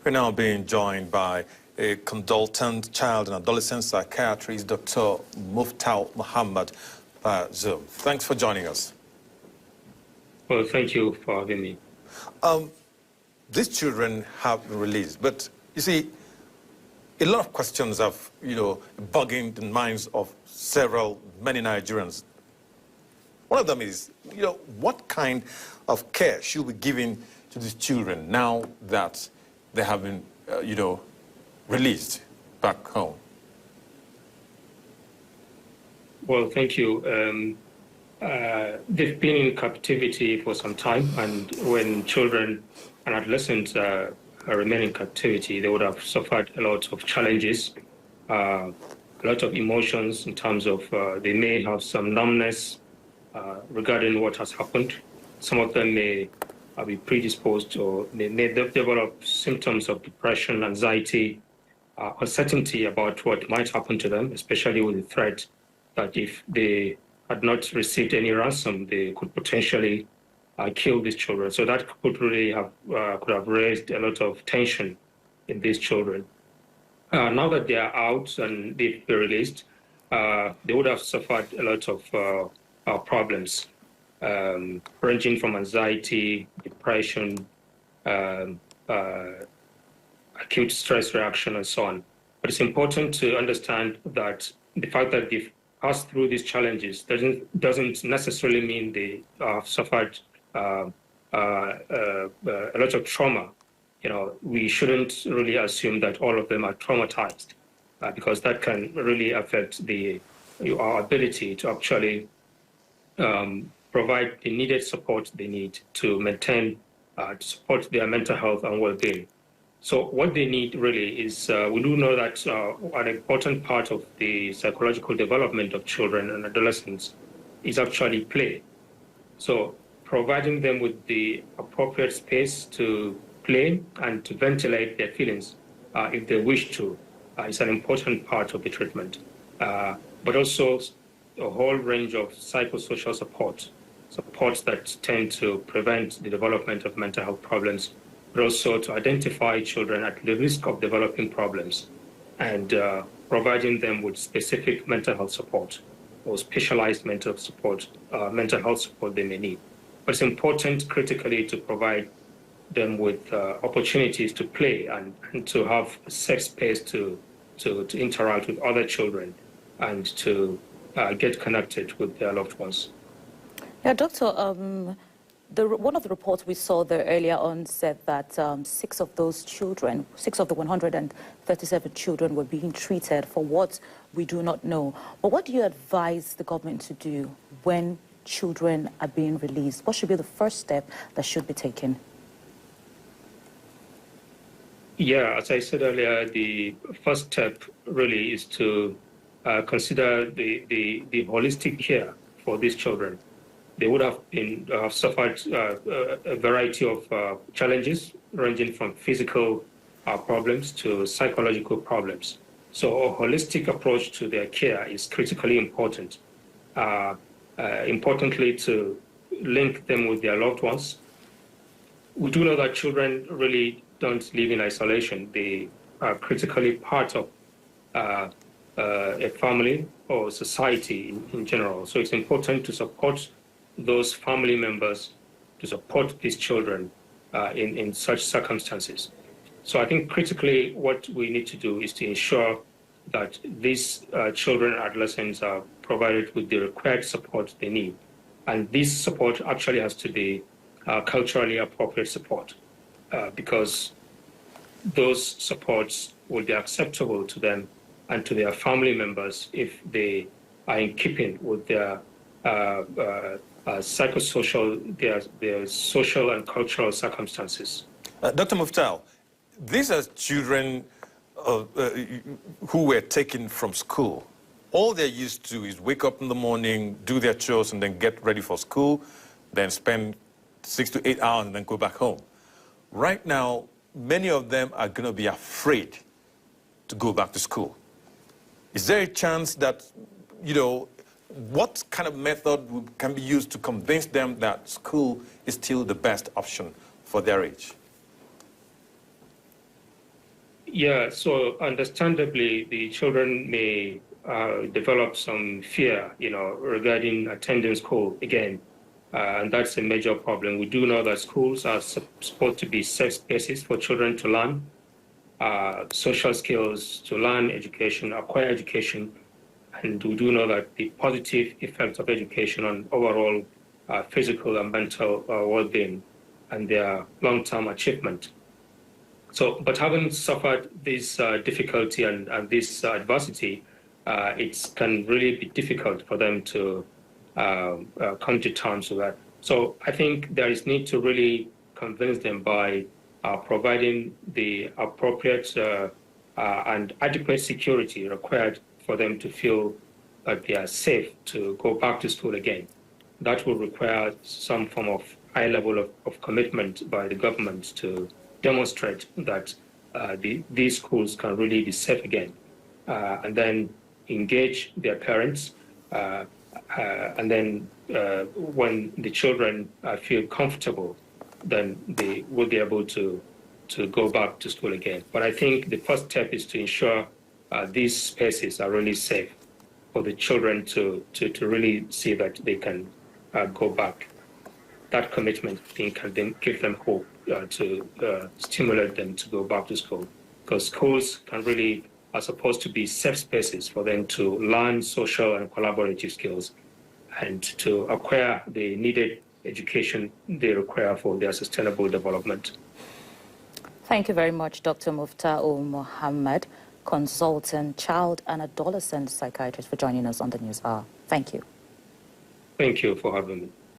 We're now being joined by a consultant child and adolescent psychiatrist, Dr. Muftau Mohammad, by Zoom. Thanks for joining us. Well, thank you for having me. These children have been released, but you see, a lot of questions have, bugging the minds of many Nigerians. One of them is, what kind of care should be given to these children now that they have been, released back home? Well, thank you. They've been in captivity for some time, and when children and adolescents remain in captivity, they would have suffered a lot of challenges, a lot of emotions in terms of they may have some numbness regarding what has happened. Some of them may be predisposed or may develop symptoms of depression, anxiety, uncertainty about what might happen to them, especially with the threat that if they had not received any ransom, they could potentially kill these children. So that could really have raised a lot of tension in these children. Now that they are out and they've been released, they would have suffered a lot of problems, ranging from anxiety, depression, acute stress reaction, and so on. But it's important to understand that the fact that they've passed through these challenges doesn't necessarily mean they have suffered a lot of trauma. We shouldn't really assume that all of them are traumatized, because that can really affect our ability to actually provide the needed support they need to maintain, to support their mental health and well-being. So what they need really is, we do know that an important part of the psychological development of children and adolescents is actually play. So providing them with the appropriate space to play and to ventilate their feelings if they wish to is an important part of the treatment. But also a whole range of psychosocial supports that tend to prevent the development of mental health problems, but also to identify children at the risk of developing problems and providing them with specific mental health support or specialized mental health support they may need. But it's important critically to provide them with opportunities to play and to have a safe space to interact with other children and to get connected with their loved ones. Yeah, Doctor, one of the reports we saw there earlier on said that 6 of the 137 children were being treated for what we do not know. But what do you advise the government to do when children are being released? What should be the first step that should be taken? Yeah, as I said earlier, the first step really is to consider the holistic care for these children. They would have suffered a variety of challenges, ranging from physical problems to psychological problems. So a holistic approach to their care is critically important. Importantly, to link them with their loved ones. We do know that children really don't live in isolation. They are critically part of a family or society in general. So it's important to support those family members, to support these children in such circumstances. So I think critically what we need to do is to ensure that these children and adolescents are provided with the required support they need. And this support actually has to be culturally appropriate support, because those supports will be acceptable to them and to their family members if they are in keeping with their psychosocial, their social and cultural circumstances. Dr. Muftau, these are children who were taken from school. All they're used to is wake up in the morning, do their chores, and then get ready for school, then spend 6 to 8 hours and then go back home. Right now, many of them are going to be afraid to go back to school. Is there a chance that, what kind of method can be used to convince them that school is still the best option for their age? Yeah, so understandably, the children may develop some fear, regarding attending school again. And that's a major problem. We do know that schools are supposed to be safe spaces for children to learn social skills, to learn education, acquire education. And we do know that the positive effects of education on overall physical and mental well-being and their long-term achievement. So, but having suffered this difficulty and this adversity, it can really be difficult for them to come to terms with that. So I think there is need to really convince them by providing the appropriate and adequate security required for them to feel that they are safe to go back to school again. That will require some form of high level of commitment by the government to demonstrate that these schools can really be safe again, and then engage their parents, and then when the children feel comfortable, then they will be able to go back to school again. But I think the first step is to ensure these spaces are really safe for the children to really see that they can go back. That commitment, I think, can then give them hope to stimulate them to go back to school. Because schools are supposed to be safe spaces for them to learn social and collaborative skills and to acquire the needed education they require for their sustainable development. Thank you very much, Dr. Muftau Mohammad, consultant child and adolescent psychiatrist, for joining us on the News Hour. Thank you. Thank you for having me.